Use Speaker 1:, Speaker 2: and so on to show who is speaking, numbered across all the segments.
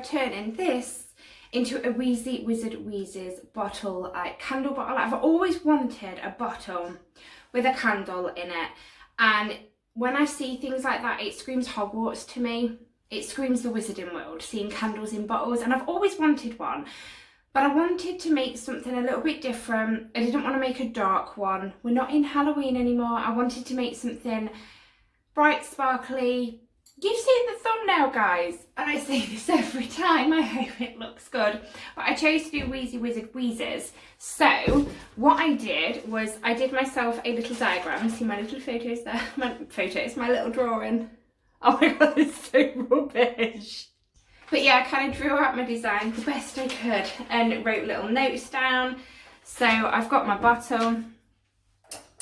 Speaker 1: turning this into a Weasley Wizard Wheezes bottle, candle bottle. I've always wanted a bottle with a candle in it, and when I see things like that, it screams Hogwarts to me. It screams the wizarding world, seeing candles in bottles, and I've always wanted one. But I wanted to make something a little bit different. I didn't want to make a dark one. We're not in Halloween anymore. I wanted to make something bright, sparkly. You've seen the thumbnail, guys, and I say this every time. I hope it looks good. But I chose to do Weasley Wizard Wheezes. So what I did was I did myself a little diagram. See my little photos there? My little drawing. Oh my god, it's so rubbish. But yeah, I kind of drew out my design the best I could and wrote little notes down. So I've got my bottle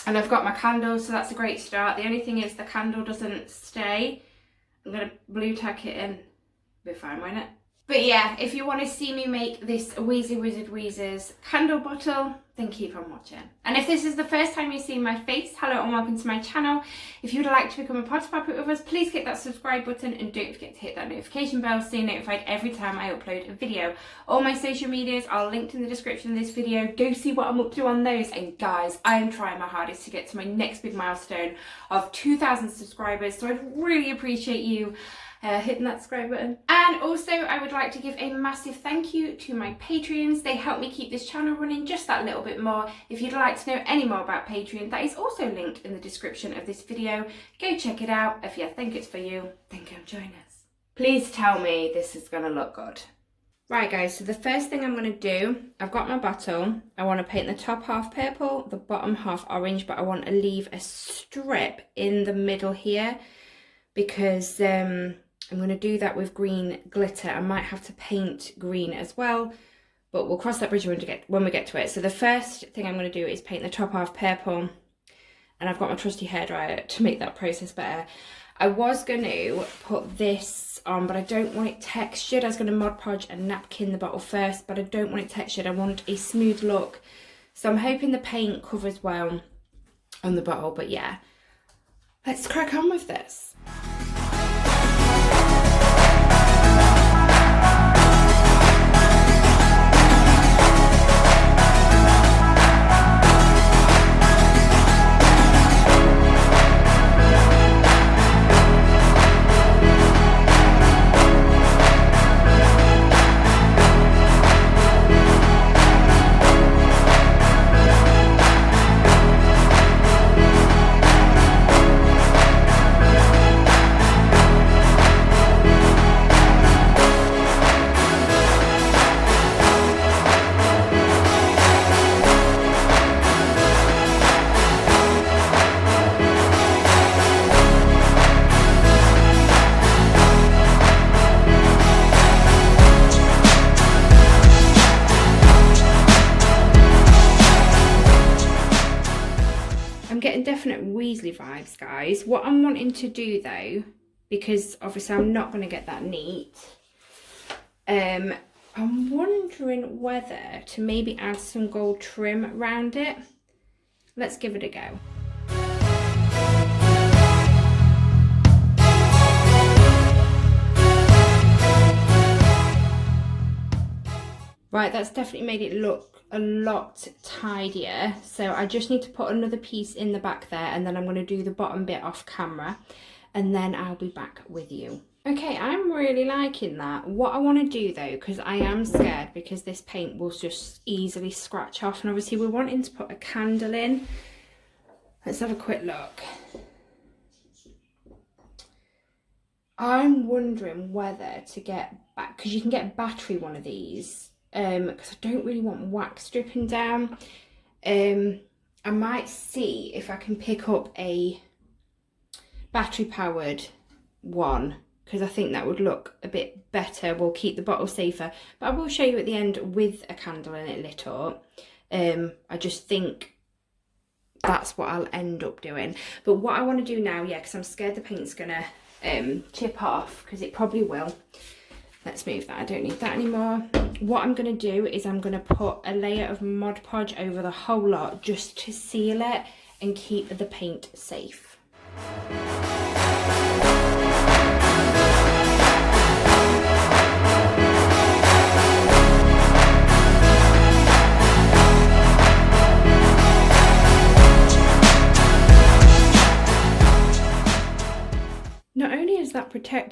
Speaker 1: and I've got my candle, so that's a great start. The only thing is the candle doesn't stay. I'm going to blue tack it in. Be fine, won't it? But yeah, if you want to see me make this Weasley Wizard Wheezes candle bottle, then keep on watching. And if this is the first time you've seen my face, hello and welcome to my channel. If you would like to become a part of Poppet with us, please hit that subscribe button and don't forget to hit that notification bell so you're notified every time I upload a video. All my social medias are linked in the description of this video. Go see what I'm up to on those. And guys, I am trying my hardest to get to my next big milestone of 2,000 subscribers. So I'd really appreciate you hitting that subscribe button. And also I would like to give a massive thank you to my Patreons. They help me keep this channel running just that little bit more. If you'd like to know any more about Patreon, that is also linked in the description of this video. Go check it out. If you think it's for you, then come join us. Please tell me this is gonna look good. Right guys, so the first thing I'm gonna do, I've got my bottle. I want to paint the top half purple, the bottom half orange, but I want to leave a strip in the middle here because I'm going to do that with green glitter. I might have to paint green as well, but we'll cross that bridge when we get to it. So the first thing I'm going to do is paint the top half purple, and I've got my trusty hairdryer to make that process better. I was going to put this on, but I don't want it textured. I was going to Mod Podge and napkin the bottle first, but I don't want it textured. I want a smooth look. So I'm hoping the paint covers well on the bottle, but yeah, let's crack on with this. Definite Weasley vibes, guys. What I'm wanting to do though, because obviously I'm not going to get that neat, I'm wondering whether to maybe add some gold trim around it. Let's give it a go. Right, that's definitely made it look a lot tidier. So I just need to put another piece in the back there, and then I'm going to do the bottom bit off camera, and then I'll be back with you. Okay, I'm really liking that. What I want to do though, because I am scared because this paint will just easily scratch off, and obviously we're wanting to put a candle in. Let's have a quick look. I'm wondering whether to get back, because you can get a battery one of these. Because I don't really want wax dripping down. I might see if I can pick up a battery powered one, because I think that would look a bit better. We'll keep the bottle safer, but I will show you at the end with a candle in it lit up. I just think that's what I'll end up doing. But what I want to do now, yeah, because I'm scared the paint's gonna chip off, because it probably will. Let's move that, I don't need that anymore. What I'm going to do is I'm going to put a layer of Mod Podge over the whole lot just to seal it and keep the paint safe.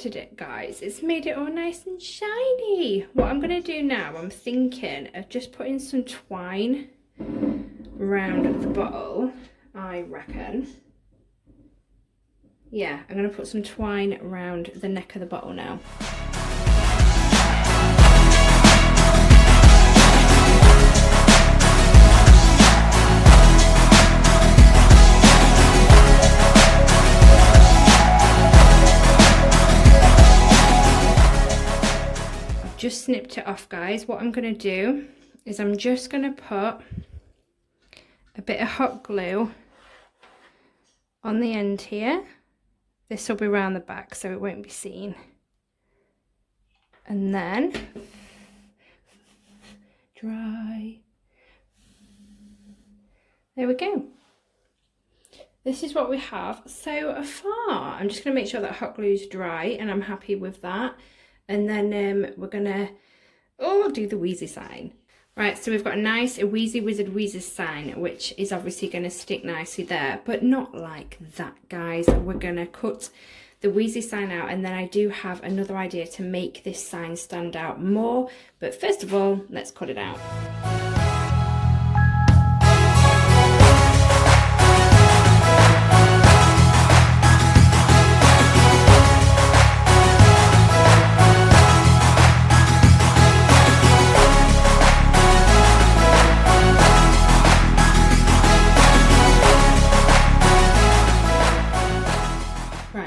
Speaker 1: wetted it, guys, it's made it all nice and shiny. What I'm going to do now, I'm thinking of just putting some twine around the bottle, I reckon. Yeah, I'm going to put some twine around the neck of the bottle now. Just snipped it off, guys. What I'm going to do is I'm just going to put a bit of hot glue on the end here. This will be around the back so it won't be seen. And then dry. There we go. This is what we have so far. I'm just going to make sure that hot glue is dry and I'm happy with that. And then we're gonna do the wheezy sign. Right, so we've got a nice Wheezy Wizard Wheezes sign, which is obviously going to stick nicely there, but not like that, guys. We're going to cut the wheezy sign out, and then I do have another idea to make this sign stand out more. But first of all, let's cut it out.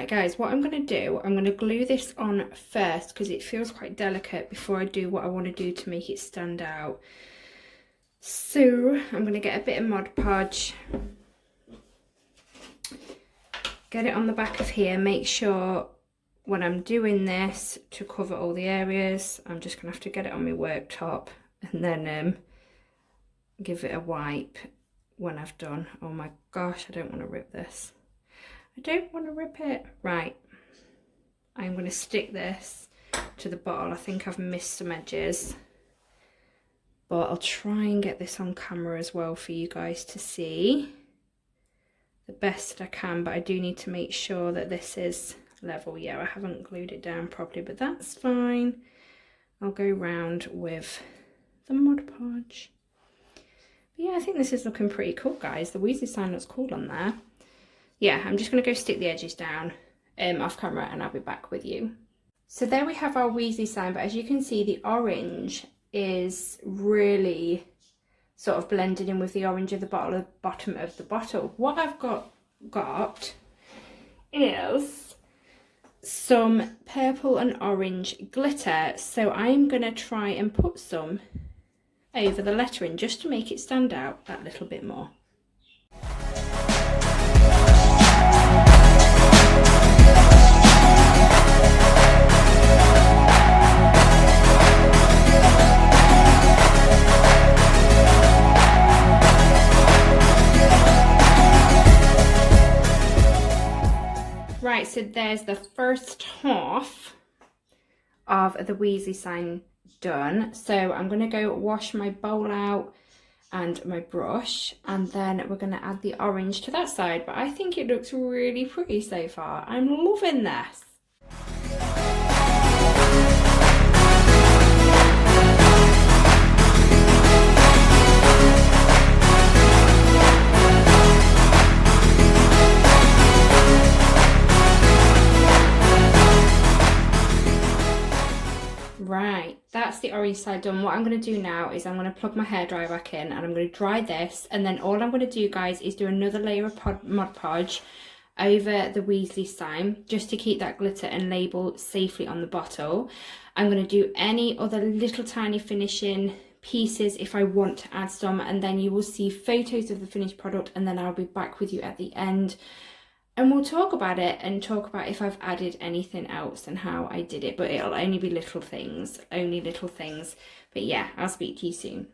Speaker 1: Guys, what I'm going to do, I'm going to glue this on first because it feels quite delicate before I do what I want to do to make it stand out. So I'm going to get a bit of Mod Podge, get it on the back of here, make sure when I'm doing this to cover all the areas, I'm just going to have to get it on my worktop and then give it a wipe when I've done. Oh my gosh, I don't want to rip this. I don't want to rip it. Right, I'm going to stick this to the bottle. I think I've missed some edges, but I'll try and get this on camera as well for you guys to see the best I can, but I do need to make sure that this is level. Yeah, I haven't glued it down properly, but that's fine. I'll go round with the Mod Podge. But yeah, I think this is looking pretty cool, guys. The Wheezy sign looks cool on there. Yeah, I'm just going to go stick the edges down off camera and I'll be back with you. So there we have our Wheezy sign, but as you can see, the orange is really sort of blended in with the orange of the bottom of the bottle. What I've got is some purple and orange glitter, so I'm going to try and put some over the lettering just to make it stand out that little bit more. Right, so there's the first half of the Wheezy sign done. So I'm going to go wash my bowl out and my brush, and then we're going to add the orange to that side. But I think it looks really pretty so far. I'm loving this. Right, that's the orange side done. What I'm going to do now is I'm going to plug my hairdryer back in and I'm going to dry this, and then all I'm going to do, guys, is do another layer of Mod Podge over the Weasley sign just to keep that glitter and label safely on the bottle. I'm going to do any other little tiny finishing pieces if I want to add some, and then you will see photos of the finished product, and then I'll be back with you at the end and we'll talk about it and talk about if I've added anything else and how I did it. But it'll only be little things, only little things. But yeah, I'll speak to you soon.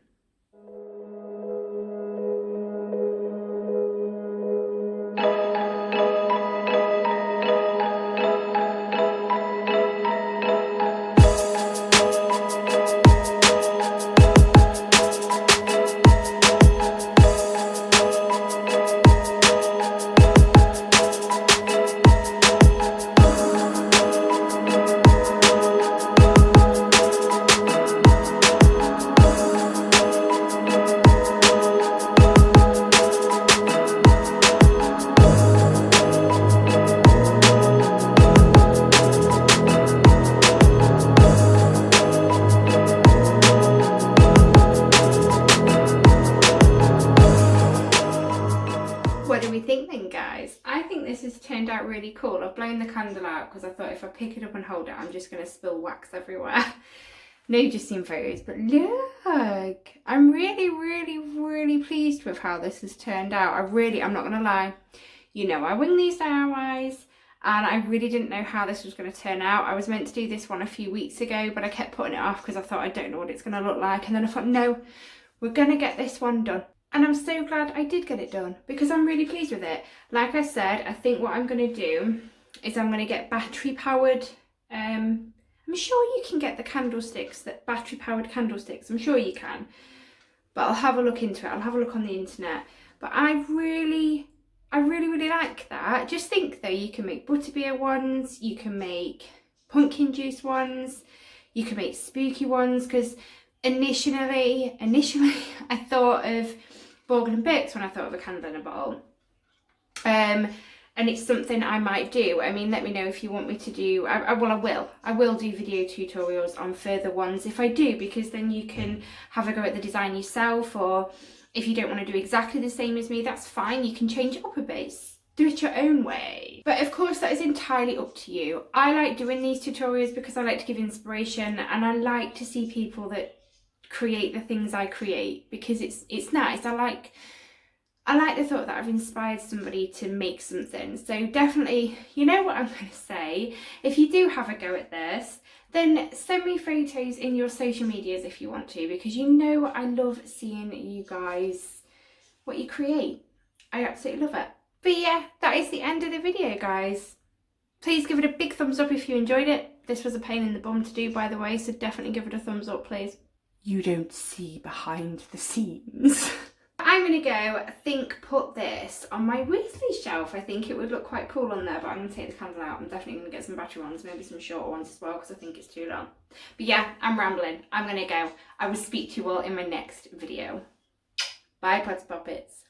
Speaker 1: out really cool. I've blown the candle out because I thought if I pick it up and hold it, I'm just going to spill wax everywhere. No, you've just seen photos, but look, I'm really pleased with how this has turned out. I'm not going to lie, you know, I wing these DIYs, and I really didn't know how this was going to turn out. I was meant to do this one a few weeks ago, but I kept putting it off because I thought I don't know what it's going to look like, and then I thought, no, we're going to get this one done. And I'm so glad I did get it done because I'm really pleased with it. Like I said, I think what I'm going to do is I'm going to get battery powered. I'm sure you can get the candlesticks, that battery powered candlesticks. I'm sure you can. But I'll have a look into it. I'll have a look on the internet. But I really like that. Just think though, you can make butterbeer ones. You can make pumpkin juice ones. You can make spooky ones. Because initially I thought of Borgin and Bix when I thought of a candle in a bottle. And it's something I might do. I mean, let me know if you want me to do, I will do video tutorials on further ones if I do, because then you can have a go at the design yourself, or if you don't want to do exactly the same as me, that's fine, you can change it up a bit. Do it your own way. But of course that is entirely up to you. I like doing these tutorials because I like to give inspiration, and I like to see people that create the things I create because it's nice. I like the thought that I've inspired somebody to make something. So definitely, you know what I'm going to say, if you do have a go at this, then send me photos in your social medias if you want to, because you know I love seeing you guys, what you create. I absolutely love it. But yeah, that is the end of the video, guys. Please give it a big thumbs up if you enjoyed it. This was a pain in the bum to do, by the way, so definitely give it a thumbs up, please. You don't see behind the scenes. I'm going to go, I think, put this on my Weasley shelf. I think it would look quite cool on there, but I'm going to take the candle out. I'm definitely going to get some battery ones, maybe some shorter ones as well, because I think it's too long. But yeah, I'm rambling. I'm going to go. I will speak to you all in my next video. Bye, Poppets.